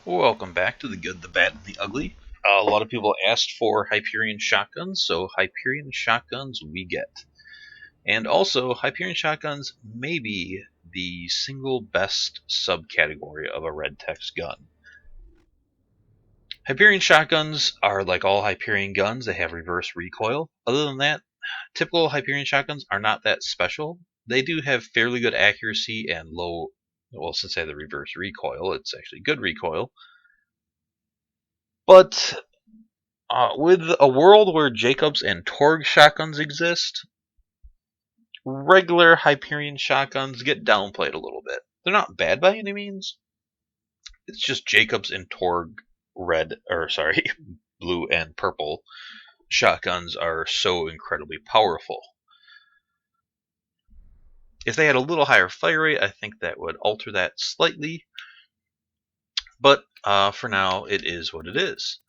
Welcome back to the good, the bad, and the ugly. A lot of people asked for Hyperion shotguns, so Hyperion shotguns we get. And also, Hyperion shotguns may be the single best subcategory of a red text gun. Hyperion shotguns are like all Hyperion guns, they have reverse recoil. Other than that, typical Hyperion shotguns are not that special. They do have fairly good accuracy and low, well, since they have the reverse recoil, it's actually good recoil. But with a world where Jacobs and Torg shotguns exist, regular Hyperion shotguns get downplayed a little bit. They're not bad by any means. It's just Jacobs and Torg blue and purple shotguns are so incredibly powerful. If they had a little higher fire rate, I think that would alter that slightly. But for now, it is what it is.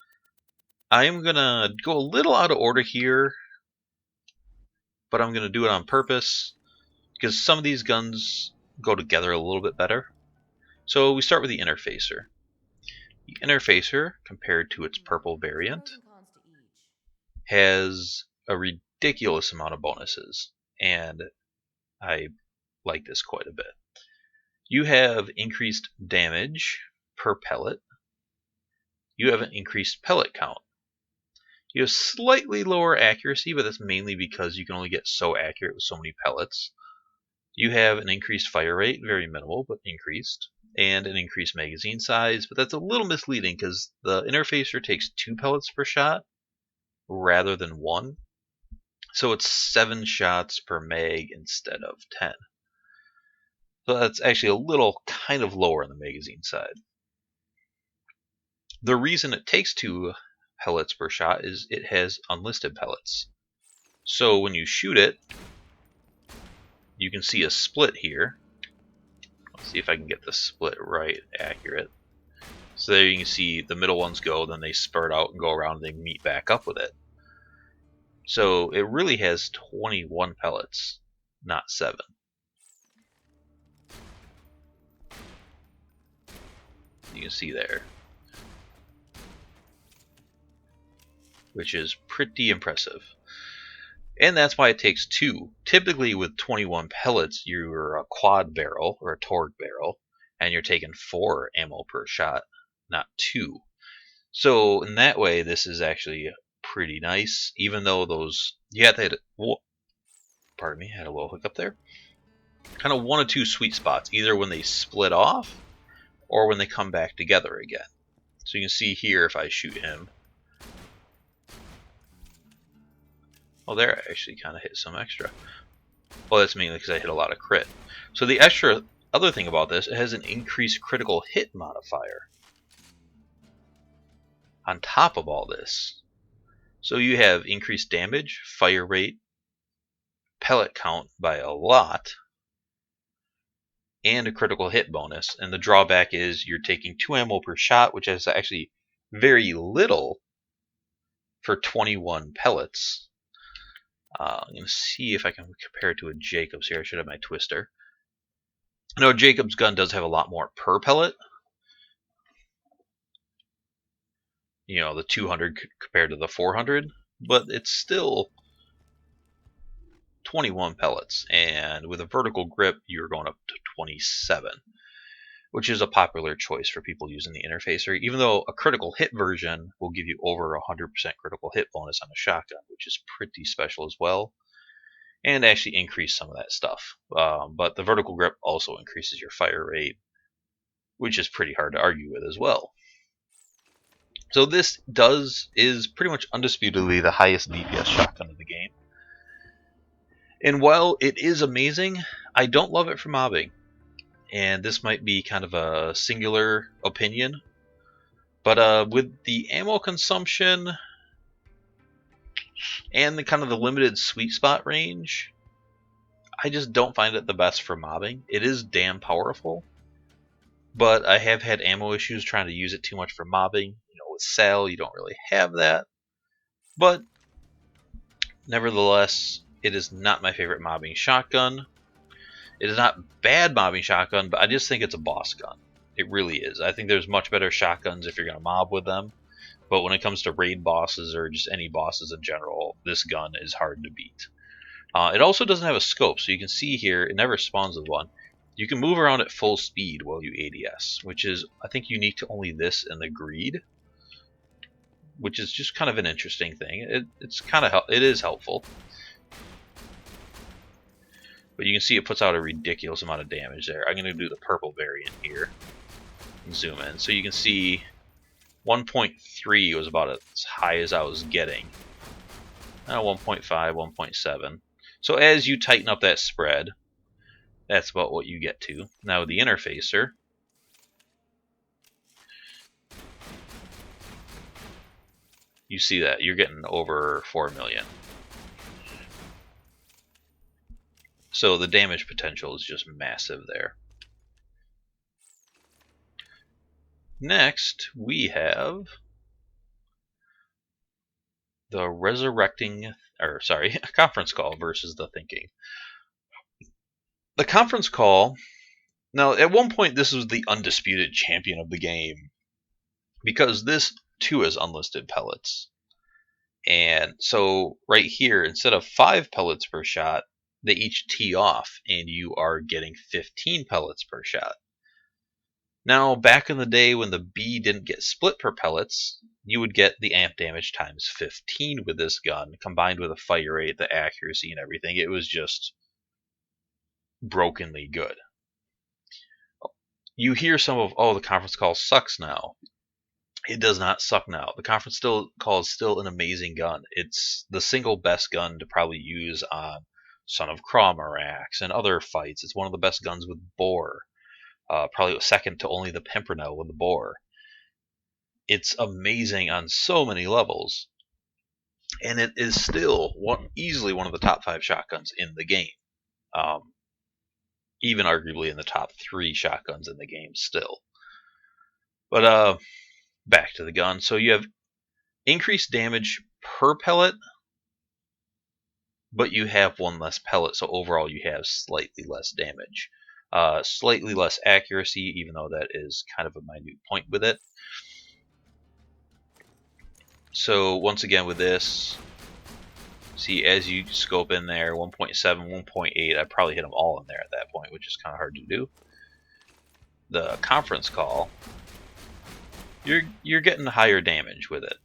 I am going to go a little out of order here, but I'm going to do it on purpose because some of these guns go together a little bit better. So we start with the Interfacer. The Interfacer, compared to its purple variant, has a ridiculous amount of bonuses, and I like this quite a bit. You have increased damage per pellet. You have an increased pellet count. You have slightly lower accuracy, but that's mainly because you can only get so accurate with so many pellets. You have an increased fire rate, very minimal, but increased, and an increased magazine size, but that's a little misleading because the Interfacer takes 2 pellets per shot rather than 1. So it's 7 shots per mag instead of 10. So that's actually a little kind of lower on the magazine side. The reason it takes 2 pellets per shot is it has unlisted pellets. So when you shoot it, you can see a split here. Let's see if I can get the split right, accurate. So there you can see the middle ones go, then they spurt out and go around and they meet back up with it. So it really has 21 pellets, not 7. You can see there. Which is pretty impressive. And that's why it takes 2. Typically with 21 pellets, you're a quad barrel or a Torg barrel, and you're taking 4 ammo per shot, not 2. So in that way, this is actually pretty nice, even though those, you have to hit, pardon me, had a little hiccup there. Kind of 1 or 2 sweet spots, either when they split off or when they come back together again. So you can see here if I shoot him, well, there I actually kind of hit some extra. Well, that's mainly because I hit a lot of crit. So the extra other thing about this, it has an increased critical hit modifier on top of all this. So you have increased damage, fire rate, pellet count by a lot, and a critical hit bonus. And the drawback is you're taking 2 ammo per shot, which is actually very little for 21 pellets. I'm going to see if I can compare it to a Jacobs here. I should have my twister. No, Jacobs' gun does have a lot more per pellet. You know, the 200 compared to the 400, but it's still 21 pellets. And with a vertical grip, you're going up to 27, which is a popular choice for people using the Interfacer, even though a critical hit version will give you over 100% critical hit bonus on a shotgun, which is pretty special as well, and actually increase some of that stuff. But the vertical grip also increases your fire rate, which is pretty hard to argue with as well. So this is pretty much undisputedly the highest DPS shotgun in the game. And while it is amazing, I don't love it for mobbing. And this might be kind of a singular opinion, but with the ammo consumption and the kind of the limited sweet spot range, I just don't find it the best for mobbing. It is damn powerful, but I have had ammo issues trying to use it too much for mobbing. You know, with Sal, you don't really have that. But nevertheless, it is not my favorite mobbing shotgun. It is not bad mobbing shotgun, but I just think it's a boss gun. It really is. I think there's much better shotguns if you're going to mob with them. But when it comes to raid bosses or just any bosses in general, this gun is hard to beat. It also doesn't have a scope, so you can see here, it never spawns with one. You can move around at full speed while you ADS, which is, I think, unique to only this and the Greed, which is just kind of an interesting thing. It is helpful. But you can see it puts out a ridiculous amount of damage there. I'm going to do the purple variant here and zoom in. So you can see 1.3 was about as high as I was getting. 1.5, 1.7. So as you tighten up that spread, that's about what you get to. Now with the interfacer, you see that you're getting over 4 million. So the damage potential is just massive there. Next, we have the conference call versus the thinking. The conference call, now at one point this was the undisputed champion of the game, because this too has unlisted pellets. And so right here, instead of 5 pellets per shot, they each tee off, and you are getting 15 pellets per shot. Now, back in the day when the B didn't get split per pellets, you would get the amp damage times 15 with this gun, combined with the fire rate, the accuracy, and everything. It was just brokenly good. You hear some of, oh, the conference call sucks now. It does not suck now. The conference call is still an amazing gun. It's the single best gun to probably use on Son of Cromarax and other fights. It's one of the best guns with bore. Probably second to only the Pimpernel with the bore. It's amazing on so many levels. And it is still easily one of the top 5 shotguns in the game. Even arguably in the top 3 shotguns in the game still. But back to the gun. So you have increased damage per pellet, but you have 1 less pellet, so overall you have slightly less damage. Slightly less accuracy, even though that is kind of a minute point with it. So once again with this, see, as you scope in there, 1.7, 1.8, I probably hit them all in there at that point, which is kind of hard to do. The conference call, you're getting higher damage with it.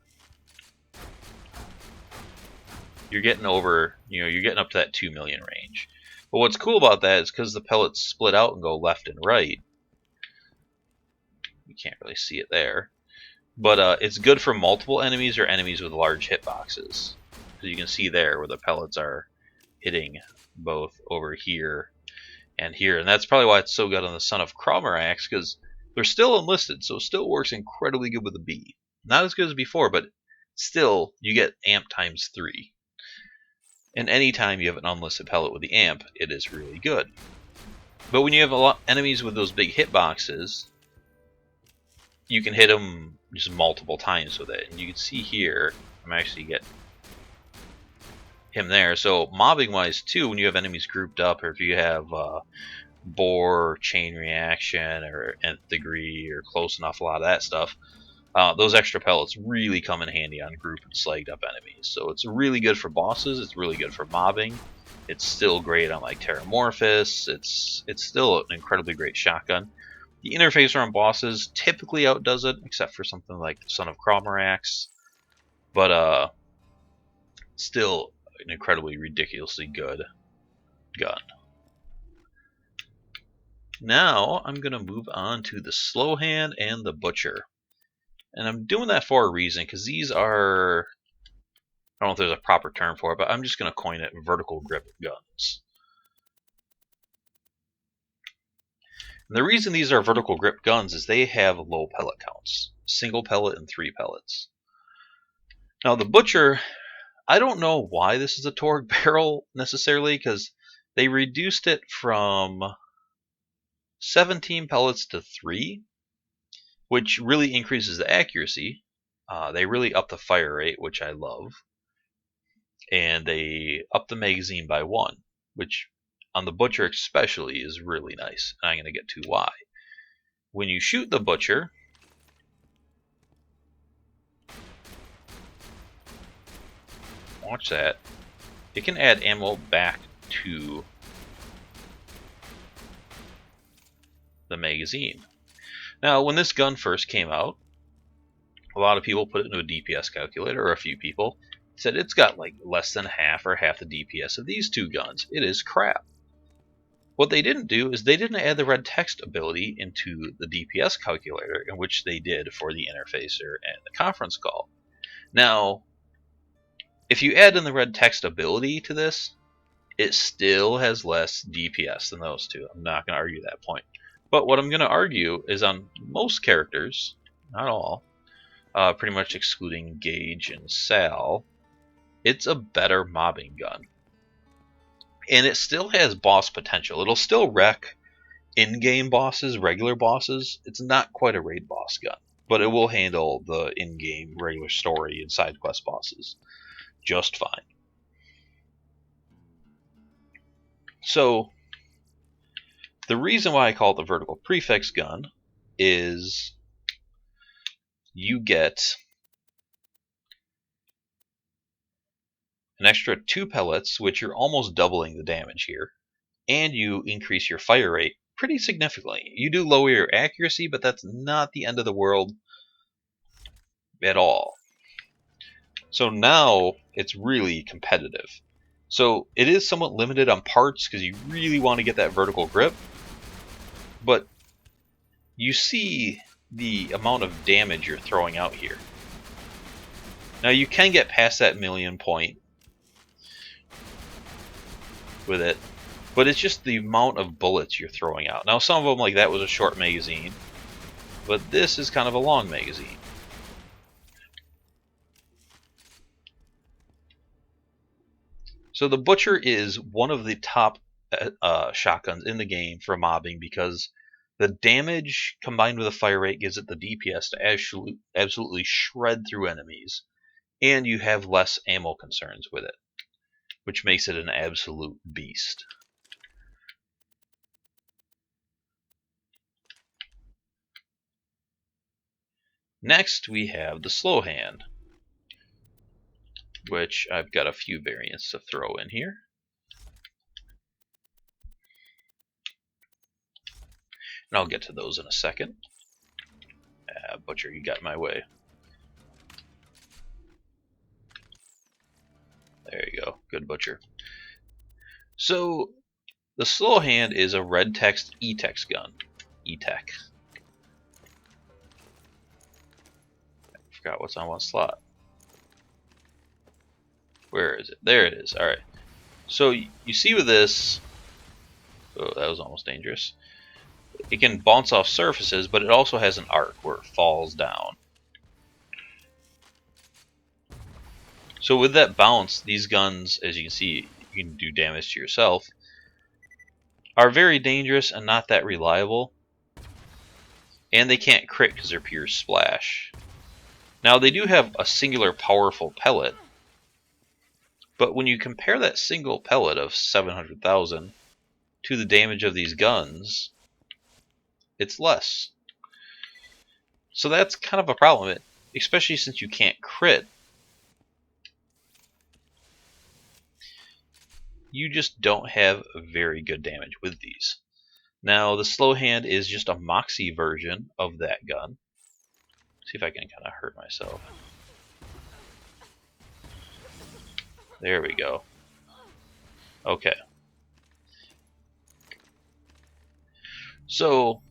You're getting over, you're getting up to that 2 million range. But what's cool about that is because the pellets split out and go left and right. You can't really see it there. But it's good for multiple enemies or enemies with large hitboxes. So you can see there where the pellets are hitting both over here and here. And that's probably why it's so good on the Son of Cromarax, because they're still enlisted, so it still works incredibly good with the B. Not as good as before, but still, you get amp times 3. And anytime you have an unlisted pellet with the amp, it is really good. But when you have a lot enemies with those big hitboxes, you can hit them just multiple times with it. And you can see here, I'm actually getting him there. So mobbing wise too, when you have enemies grouped up, or if you have bore, chain reaction, or nth degree, or close enough, a lot of that stuff, those extra pellets really come in handy on group and slagged up enemies. So it's really good for bosses, it's really good for mobbing. It's still great on like Terramorphous. It's still an incredibly great shotgun. The interfacer on bosses typically outdoes it, except for something like Son of Cromarax. But still an incredibly ridiculously good gun. Now I'm going to move on to the Slow Hand and the Butcher. And I'm doing that for a reason, because these are, I don't know if there's a proper term for it, but I'm just going to coin it vertical grip guns. And the reason these are vertical grip guns is they have low pellet counts. Single pellet and 3 pellets. Now the Butcher, I don't know why this is a Torque barrel necessarily, because they reduced it from 17 pellets to 3, which really increases the accuracy. They really up the fire rate, which I love. And they up the magazine by 1, which on the Butcher especially is really nice. And I'm going to get to why. When you shoot the butcher, watch that, it can add ammo back to the magazine. Now, when this gun first came out, a lot of people put it into a DPS calculator, or a few people said it's got like less than half or half the DPS of these two guns. It is crap. What they didn't do is they didn't add the red text ability into the DPS calculator, in which they did for the interfacer and the conference call. Now, if you add in the red text ability to this, it still has less DPS than those two. I'm not going to argue that point. But what I'm going to argue is on most characters, not all, pretty much excluding Gage and Sal, it's a better mobbing gun. And it still has boss potential. It'll still wreck in-game bosses, regular bosses. It's not quite a raid boss gun, but it will handle the in-game regular story and side quest bosses just fine. So, the reason why I call it the vertical prefix gun is you get an extra 2 pellets, which you're almost doubling the damage here, and you increase your fire rate pretty significantly. You do lower your accuracy, but that's not the end of the world at all. So now it's really competitive. So it is somewhat limited on parts because you really want to get that vertical grip, but you see the amount of damage you're throwing out here. Now you can get past that 1,000,000 point with it, but it's just the amount of bullets you're throwing out. Now some of them, like that, was a short magazine, but this is kind of a long magazine. So the Butcher is one of the top shotguns in the game for mobbing because the damage combined with the fire rate gives it the DPS to absolutely shred through enemies, and you have less ammo concerns with it, which makes it an absolute beast. Next we have the slow hand, which I've got a few variants to throw in here. And I'll get to those in a second. Butcher, you got in my way. There you go. Good Butcher. So, the slow hand is a red text E-text gun. E-tech. I forgot what's on one slot. Where is it? There it is. Alright. So, you see with this... Oh, that was almost dangerous. It can bounce off surfaces, but it also has an arc where it falls down. So with that bounce, these guns, as you can see, you can do damage to yourself, are very dangerous and not that reliable. And they can't crit because they're pure splash. Now they do have a singular powerful pellet, but when you compare that single pellet of 700,000 to the damage of these guns, it's less. So that's kind of a problem, especially since you can't crit. You just don't have very good damage with these. Now the slow hand is just a moxie version of that gun. See if I can kind of hurt myself. There we go. Okay. So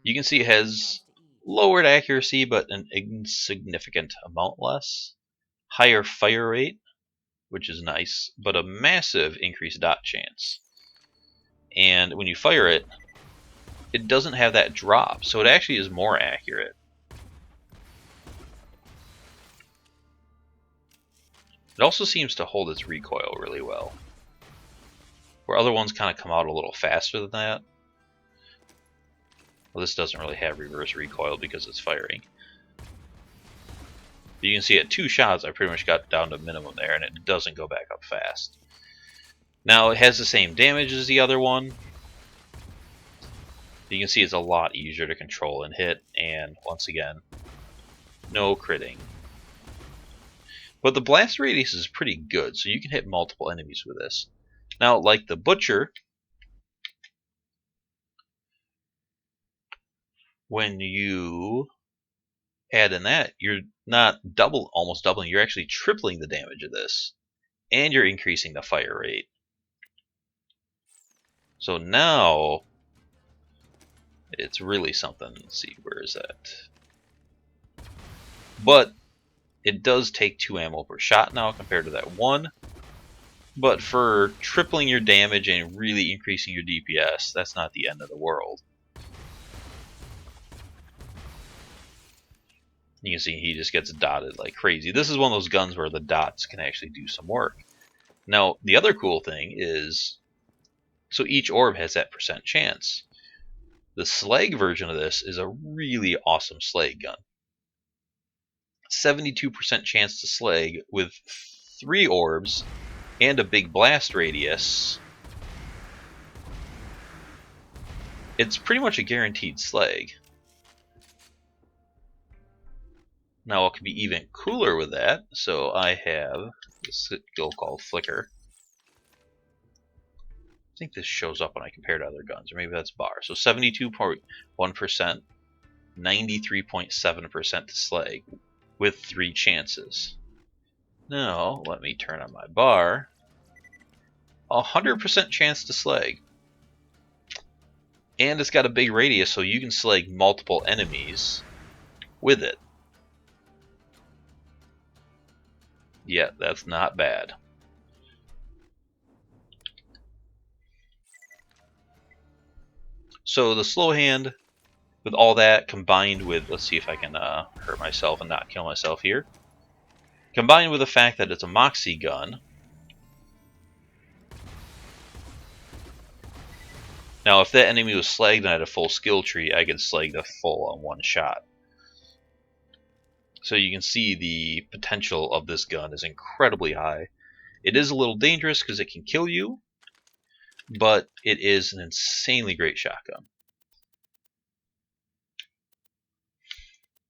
you can see it has lowered accuracy, but an insignificant amount less. Higher fire rate, which is nice, but a massive increased dot chance. And when you fire it, it doesn't have that drop, so it actually is more accurate. It also seems to hold its recoil really well, where other ones kind of come out a little faster than that. Well, this doesn't really have reverse recoil because it's firing. You can see at 2 shots I pretty much got down to minimum there, and it doesn't go back up fast. Now it has the same damage as the other one. You can see it's a lot easier to control and hit, and once again, no critting. But the blast radius is pretty good, so you can hit multiple enemies with this. Now, like the Butcher, when you add in that, you're not almost doubling, you're actually tripling the damage of this. And you're increasing the fire rate. So now, it's really something. Let's see, where is that? But it does take 2 ammo per shot now compared to that 1. But for tripling your damage and really increasing your DPS, that's not the end of the world. You can see he just gets dotted like crazy. This is one of those guns where the dots can actually do some work. Now, the other cool thing is, so each orb has that % chance. The slag version of this is a really awesome slag gun. 72% chance to slag with 3 orbs and a big blast radius. It's pretty much a guaranteed slag. Now it can be even cooler with that, so I have this skill called Flicker. I think this shows up when I compare to other guns, or maybe that's bar. So 72.1%, 93.7% to slag with 3 chances. Now, let me turn on my bar. 100% chance to slag. And it's got a big radius, so you can slag multiple enemies with it. Yeah, that's not bad. So the slow hand, with all that combined with, let's see if I can hurt myself and not kill myself here. Combined with the fact that it's a Moxie gun. Now if that enemy was slagged and I had a full skill tree, I could slag the full on 1 shot. So you can see the potential of this gun is incredibly high. It is a little dangerous because it can kill you, but it is an insanely great shotgun.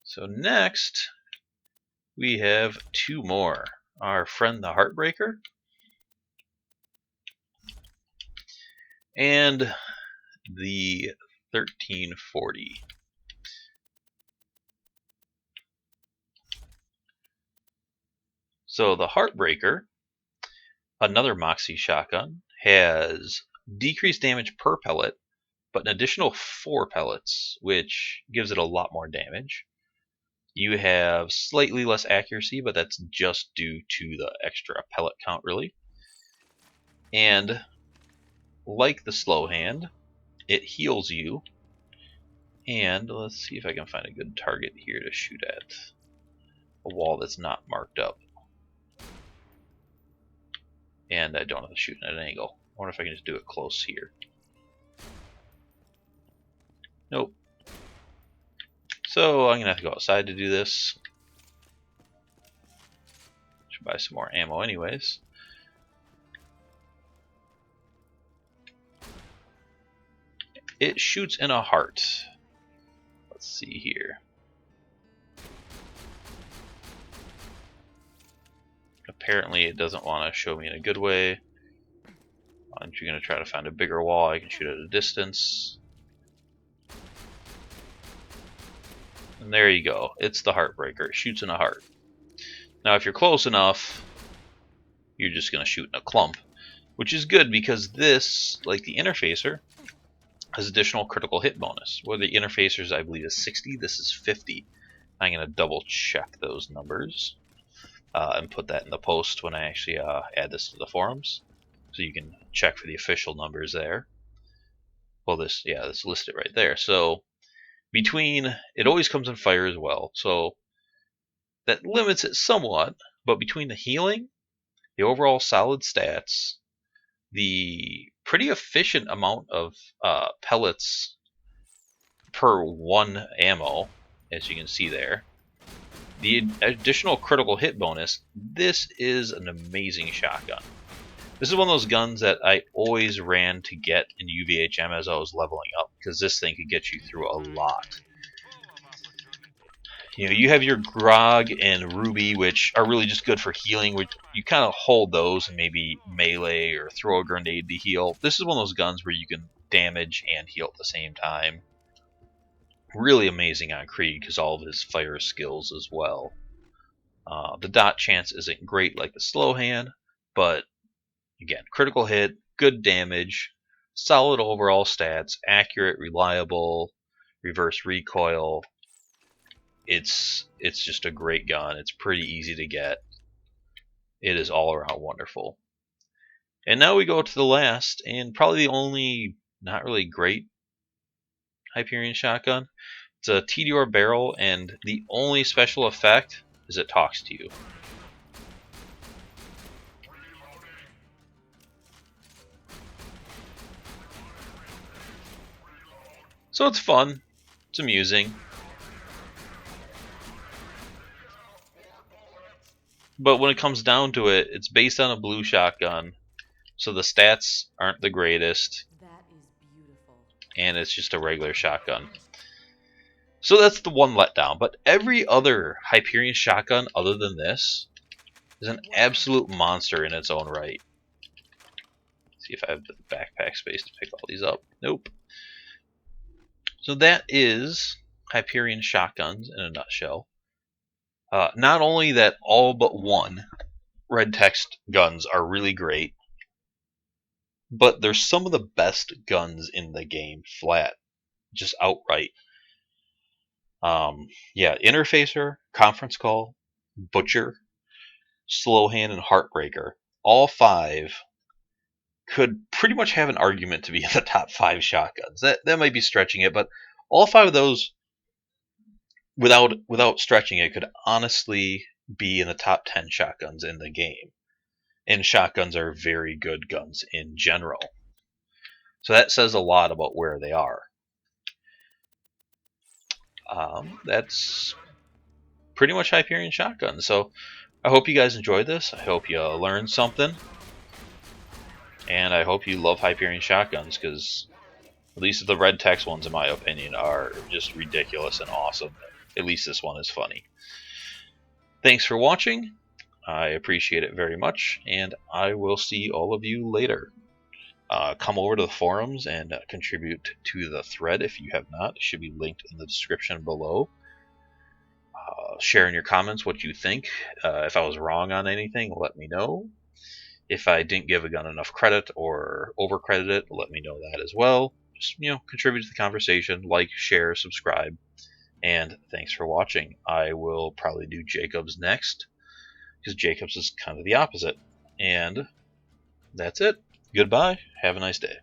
So next, we have 2 more. Our friend the Heartbreaker, and the 1340. So the Heartbreaker, another Moxie shotgun, has decreased damage per pellet, but an additional 4 pellets, which gives it a lot more damage. You have slightly less accuracy, but that's just due to the extra pellet count, really. And like the slow hand, it heals you. And let's see if I can find a good target here to shoot at. A wall that's not marked up. And I don't have to shoot at an angle. I wonder if I can just do it close here. Nope. So I'm going to have to go outside to do this. Should buy some more ammo anyways. It shoots in a heart. Let's see here. Apparently it doesn't want to show me in a good way. I'm going to try to find a bigger wall I can shoot at a distance. And there you go. It's the Heartbreaker. It shoots in a heart. Now if you're close enough, you're just going to shoot in a clump. Which is good because this, like the Interfacer, has additional critical hit bonus. Where the Interfacer's, I believe, is 60, this is 50. I'm going to double check those numbers. And put that in the post when I actually add this to the forums. So you can check for the official numbers there. Well, this listed right there. So between, it always comes in fire as well. So that limits it somewhat. But between the healing, the overall solid stats, the pretty efficient amount of pellets per 1 ammo, as you can see there, the additional critical hit bonus, this is an amazing shotgun. This is one of those guns that I always ran to get in UVHM as I was leveling up, because this thing could get you through a lot. You know, you have your Grog and Ruby, which are really just good for healing, which you kind of hold those and maybe melee or throw a grenade to heal. This is one of those guns where you can damage and heal at the same time. Really amazing on Krieg because all of his fire skills as well. The dot chance isn't great like the slow hand, but again, critical hit, good damage, solid overall stats, accurate, reliable, reverse recoil. It's just a great gun. It's pretty easy to get. It is all around wonderful. And now we go to the last and probably the only not really great Hyperion shotgun. It's a TDR barrel, and the only special effect is it talks to you. So it's fun. It's amusing. But when it comes down to it, it's based on a blue shotgun, so the stats aren't the greatest. That is beautiful. And it's just a regular shotgun. So that's the one letdown. But every other Hyperion shotgun other than this is an absolute monster in its own right. Let's see if I have the backpack space to pick all these up. Nope. So that is Hyperion shotguns in a nutshell. Not only that all but one red text guns are really great, but they're some of the best guns in the game flat, just outright. Yeah, Interfacer, Conference Call, Butcher, Slow Hand, and Heartbreaker. All five could pretty much have an argument to be in the top 5 shotguns. That might be stretching it, but all 5 of those, without stretching it, could honestly be in the top 10 shotguns in the game. And shotguns are very good guns in general. So that says a lot about where they are. That's pretty much Hyperion shotguns. So I hope you guys enjoyed this. I hope you learned something. And I hope you love Hyperion shotguns, because at least the red text ones, in my opinion, are just ridiculous and awesome. At least this one is funny. Thanks for watching. I appreciate it very much, and I will see all of you later. Come over to the forums and contribute to the thread if you have not. It should be linked in the description below. Share in your comments what you think. If I was wrong on anything, let me know. If I didn't give a gun enough credit or overcredit it, let me know that as well. Just, contribute to the conversation, like, share, subscribe, and thanks for watching. I will probably do Jacobs next, because Jacobs is kind of the opposite. And that's it. Goodbye. Have a nice day.